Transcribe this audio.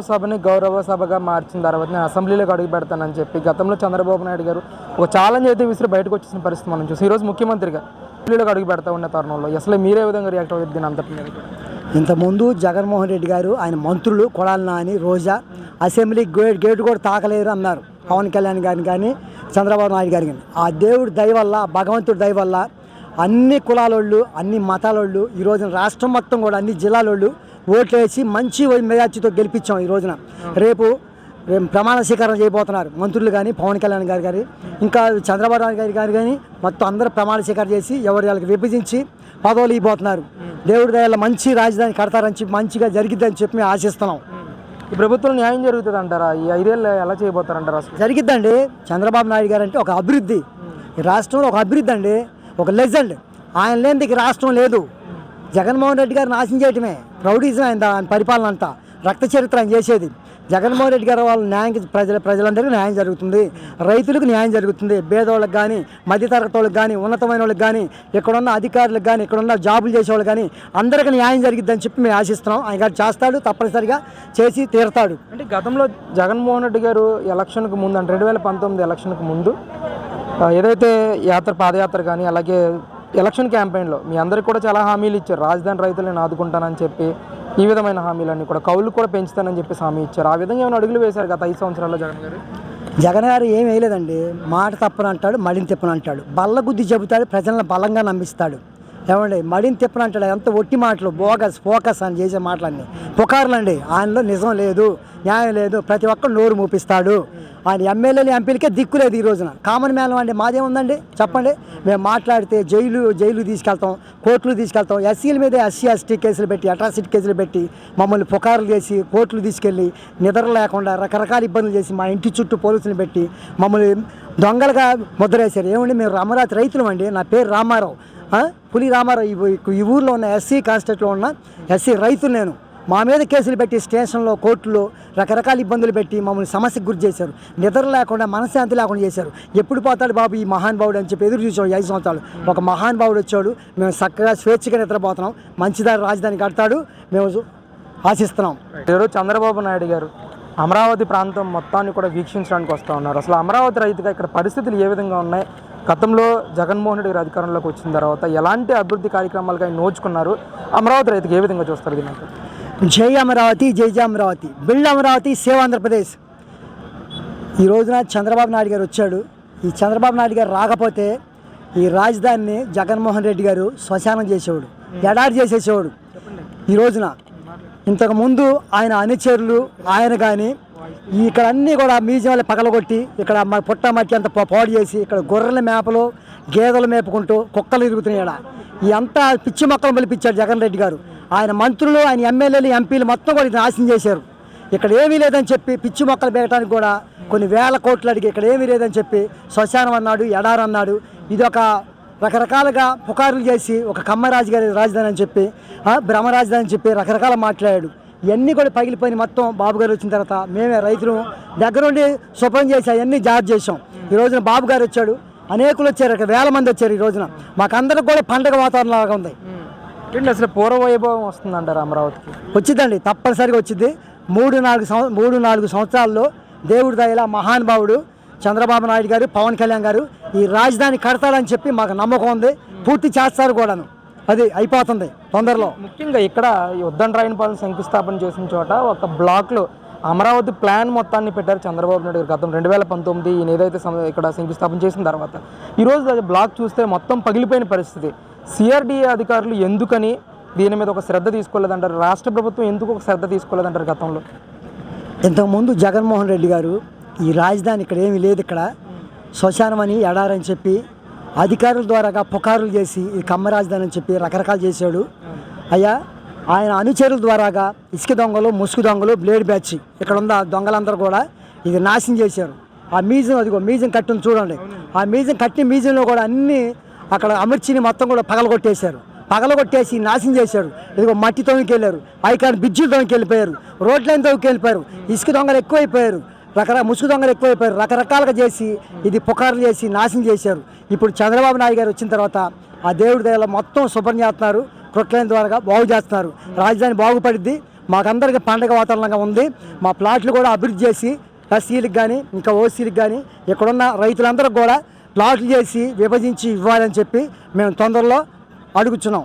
సభని గౌరవ సభగా మార్చిన తర్వాత నేను అసెంబ్లీలోకి అడుగు పెడతానని చెప్పి గతంలో చంద్రబాబు నాయుడు గారు ఒక ఛాలెంజ్ అయితే విసిరి బయటకు వచ్చేసిన పరిస్థితి మనం చూసి ఈరోజు ముఖ్యమంత్రిగా అసెంబ్లీలోకి అడుగు పెడతా ఉన్న తరుణంలో అసలు మీరే విధంగా రియాక్ట్ అవుతుంది దీని అంతటి మీద? ఇంతకుముందు జగన్మోహన్ రెడ్డి గారు ఆయన మంత్రులు కొడాలి నాని రోజా అసెంబ్లీ గేటు కూడా తాకలేరు అన్నారు. పవన్ కళ్యాణ్ గారిని కానీ చంద్రబాబు నాయుడు గారిని కానీ ఆ దేవుడి దయ వల్ల భగవంతుడి దయ వల్ల అన్ని కులాలోళ్ళు అన్ని మతాలోళ్ళు ఈ రోజున రాష్ట్రం మొత్తం కూడా అన్ని జిల్లాలోళ్ళు ఓట్లు వేసి మంచి మెజార్టీతో గెలిపించాం. ఈ రోజున రేపు ప్రమాణ స్వీకారం చేయబోతున్నారు మంత్రులు కానీ పవన్ కళ్యాణ్ గారు కానీ ఇంకా చంద్రబాబు నాయుడు గారు కానీ మొత్తం అందరూ ప్రమాణ స్వీకారం చేసి ఎవరి వాళ్ళకి విభజించి పదవులు ఇవ్వబోతున్నారు. దేవుడి దయల మంచి రాజధాని కడతారని చెప్పి మంచిగా జరిగిద్దని చెప్పి మేము ఆశిస్తున్నాం. ఈ ప్రభుత్వం న్యాయం జరుగుతుంది అంటారా? ఈ 5 ఏళ్ళు ఎలా చేయబోతారంటారా? అసలు జరిగిద్దండి. చంద్రబాబు నాయుడు గారు అంటే ఒక అభివృద్ధి, ఈ రాష్ట్రంలో ఒక అభివృద్ధి అండి, ఒక లెజెండ్. ఆయన లేనిది రాష్ట్రం లేదు. జగన్మోహన్ రెడ్డి గారు నాశనం చేయటమే ప్రౌఢిజం ఆయన పరిపాలన అంతా, రక్త చరిత్ర ఆయన చేసేది. జగన్మోహన్ రెడ్డి గారు వాళ్ళ న్యాయం ప్రజలందరికీ న్యాయం జరుగుతుంది, రైతులకు న్యాయం జరుగుతుంది, పేదవాళ్ళకి కానీ మధ్యతరగతి వాళ్ళకి కానీ ఉన్నతమైన వాళ్ళకి కానీ ఇక్కడున్న అధికారులకు కానీ ఇక్కడున్న జాబులు చేసేవాళ్ళు కానీ అందరికీ న్యాయం జరిగిద్దని చెప్పి మేము ఆశిస్తున్నాం. ఆయన గారు చేస్తాడు, తప్పనిసరిగా చేసి తీరుతాడు. అంటే గతంలో జగన్మోహన్ రెడ్డి గారు ఎలక్షన్కు ముందు అంటే 2019 ఎలక్షన్కు ముందు ఏదైతే పాదయాత్ర కానీ అలాగే ఎలక్షన్ క్యాంపెయిన్లో మీ అందరికి కూడా చాలా హామీలు ఇచ్చారు. రాజధాని రైతులను ఆదుకుంటానని చెప్పి ఈ విధమైన హామీలన్నీ కూడా కౌలు కూడా పెంచుతానని చెప్పి హామీ ఇచ్చారు. ఆ విధంగా ఏమైనా అడుగులు వేశారు గత 5 సంవత్సరాల్లో జగన్ గారు ఏం వేయలేదండి. మాట తప్పని అంటాడు, మడిని తిప్పని అంటాడు, బల్ల గుద్ది చెబుతాడు, ప్రజలను బలంగా నమ్మిస్తాడు. ఏమండి మడిని తిప్పని అంటాడు, ఎంత ఒట్టి మాటలు, ఫోకస్ అని చేసే మాటలన్నీ పుకారులండి. ఆయనలో నిజం లేదు, న్యాయం లేదు, ప్రతి ఒక్కరు నోరు మూపిస్తాడు. ఆయన ఎమ్మెల్యేలు ఎంపీలకే దిక్కు లేదు. ఈ రోజున కామన్ మ్యాన్ అండి మాదేముందండి చెప్పండి. మేము మాట్లాడితే జైలు తీసుకెళ్తాం, కోర్టులు తీసుకెళ్తాం. ఎస్సీల మీద ఎస్సీ కేసులు పెట్టి అట్రాసిటీ కేసులు పెట్టి మమ్మల్ని పుకారులు చేసి కోర్టులు తీసుకెళ్ళి నిద్ర లేకుండా రకరకాల ఇబ్బందులు చేసి మా ఇంటి చుట్టూ పోలీసులు పెట్టి మమ్మల్ని దొంగలుగా ముద్రేశారు. ఏమండి మేము అమరావతి రైతులం అండి. నా పేరు రామారావు, పులి రామారావు. ఈ ఊర్లో ఉన్న ఎస్సీ కాన్స్టిట్యూట్లో ఉన్న ఎస్సీ రైతులు నేను. మా మీద కేసులు పెట్టి స్టేషన్లో కోర్టులో రకరకాల ఇబ్బందులు పెట్టి మమ్మల్ని సమస్యకు గురి చేశారు. నిద్ర లేకుండా మనశ్శాంతి లేకుండా చేశారు. ఎప్పుడు పోతాడు బాబు ఈ మహానుభావుడు అని చెప్పి ఎదురు చూసాడు 5 సంవత్సరాలు. ఒక మహానుభావుడు వచ్చాడు, మేము చక్కగా స్వేచ్ఛగా నిద్రపోతున్నాం. మంచిదారి రాజధాని కడతాడు మేము ఆశిస్తున్నాం. ఈరోజు చంద్రబాబు నాయుడు గారు అమరావతి ప్రాంతం మొత్తాన్ని కూడా వీక్షించడానికి వస్తూ ఉన్నారు. అసలు అమరావతి రైతుగా ఇక్కడ పరిస్థితులు ఏ విధంగా ఉన్నాయి? గతంలో జగన్మోహన్ రెడ్డి గారు అధికారంలోకి వచ్చిన తర్వాత ఎలాంటి అభివృద్ధి కార్యక్రమాలుగా ఆయన నోచుకున్నారు? అమరావతి రైతుకి ఏ విధంగా చూస్తారు దీనికి? జై అమరావతి, జై జై అమరావతి, బిల్డ్ అమరావతి, సేవ్ ఆంధ్రప్రదేశ్. ఈ రోజున చంద్రబాబు నాయుడు గారు వచ్చాడు. ఈ చంద్రబాబు నాయుడు గారు రాకపోతే ఈ రాజధానిని జగన్మోహన్ రెడ్డి గారు శ్మశానం చేసేవాడు, ఎడారి చేసేసేవాడు. ఈ రోజున ఇంతకుముందు ఆయన అనుచరులు ఆయన కానీ ఇక్కడ అన్నీ కూడా మ్యూజియంలు పగలగొట్టి ఇక్కడ పుట్ట మట్టి అంత పాడు చేసి ఇక్కడ గొర్రెల మేపలు గేదెలు మేపుకుంటూ కుక్కలు తిరుగుతున్నాయి. ఈ అంతా పిచ్చి మొక్కలు పిలిపించాడు జగన్ రెడ్డి గారు. ఆయన మంత్రులు, ఆయన ఎమ్మెల్యేలు, ఎంపీలు మొత్తం కూడా నాశనం చేశారు. ఇక్కడ ఏమీ లేదని చెప్పి పిచ్చి మొక్కలు పెట్టడానికి కూడా కొన్ని వేల కోట్లు అడిగి ఇక్కడ ఏమీ లేదని చెప్పి శ్మశానం అన్నాడు, ఎడారి అన్నాడు. ఇది ఒక రకరకాలుగా పుకారులు చేసి ఒక కమ్మరాజు గారి రాజధాని అని చెప్పి బ్రహ్మరాజధాని అని చెప్పి రకరకాల మాట్లాడాడు. ఇవన్నీ కూడా పగిలిపోయిన మొత్తం బాబు గారు వచ్చిన తర్వాత మేమే రైతులు దగ్గరుండి శుభ్రం చేసి అవన్నీ జాబ్ చేసాం. ఈ రోజున బాబు గారు వచ్చాడు, అనేకులు వచ్చారు, వేల మంది వచ్చారు. ఈ రోజున మాకందరికి కూడా పండగ వాతావరణం లాగా ఉంది. అసలు పూర్వ వైభవం వస్తుందంటారు అమరావతికి? వచ్చిందండి, తప్పనిసరిగా వచ్చింది. 3-4 సంవత్సరాల్లో దేవుడి దయలా మహానుభావుడు చంద్రబాబు నాయుడు గారు, పవన్ కళ్యాణ్ గారు ఈ రాజధాని కడతారని చెప్పి మాకు నమ్మకం ఉంది. పూర్తి చేస్తారు కూడాను, అది అయిపోతుంది తొందరలో. ముఖ్యంగా ఇక్కడ ఉద్దండరాయనపాలెం శంకుస్థాపన చేసిన చోట ఒక బ్లాక్లో అమరావతి ప్లాన్ మొత్తాన్ని పెట్టారు చంద్రబాబు నాయుడు గారు. గతం 2019 ఈయన ఏదైతే ఇక్కడ శంకుస్థాపన చేసిన తర్వాత ఈరోజు అది బ్లాక్ చూస్తే మొత్తం పగిలిపోయిన పరిస్థితి. సిఆర్డీఏ అధికారులు ఎందుకని దీని మీద ఒక శ్రద్ధ తీసుకోలేదంటారు? రాష్ట్ర ప్రభుత్వం ఎందుకు ఒక శ్రద్ధ తీసుకోలేదంటారు? గతంలో ఇంతకుముందు జగన్మోహన్ రెడ్డి గారు ఈ రాజధాని ఇక్కడ ఏమీ లేదు, ఇక్కడ శ్మశానం అని ఎడారని చెప్పి అధికారుల ద్వారాగా పుకారులు చేసి ఈ కమ్మ రాజధాని అని చెప్పి రకరకాలు చేశాడు. అయ్యా ఆయన అనుచరుల ద్వారాగా ఇసుక దొంగలు, ముసుగు దొంగలు, బ్లేడ్ బ్యాచ్ ఇక్కడ ఉన్న దొంగలందరూ కూడా ఇది నాశనం చేశారు. ఆ మ్యూజియం, అదిగో మ్యూజియం కట్టును చూడండి, ఆ మ్యూజియంలో కూడా అన్నీ అక్కడ అమర్చిని మొత్తం కూడా పగలగొట్టేసి నాశనం చేశారు. ఇదిగో మట్టి తోమికెళ్ళారు, ఐకాన్ బ్రిడ్జిలు తోమికెళ్ళిపోయారు, రోడ్లైన్ తోమికెళ్ళిపోయారు, ఇసుక దొంగలు ఎక్కువైపోయారు, ముసుగు దొంగలు ఎక్కువైపోయారు, రకరకాలుగా చేసి ఇది పుకార్లు చేసి నాశనం చేశారు. ఇప్పుడు చంద్రబాబు నాయుడు గారు వచ్చిన తర్వాత ఆ దేవుడి దయలో మొత్తం శుభ్రం చేస్తున్నారు, క్రొట్లైన ద్వారా బాగు చేస్తున్నారు. రాజధాని బాగుపడిద్ది, మాకందరికీ పండగ వాతావరణంగా ఉంది. మా ప్లాట్లు కూడా అభివృద్ధి చేసి ఎస్సీలకు కానీ ఇంకా ఓసీలకు కానీ ఇక్కడున్న రైతులందరూ కూడా ప్లాట్లు చేసి విభజించి ఇవ్వాలని చెప్పి మేము తొందరలో అడుగుతున్నాం.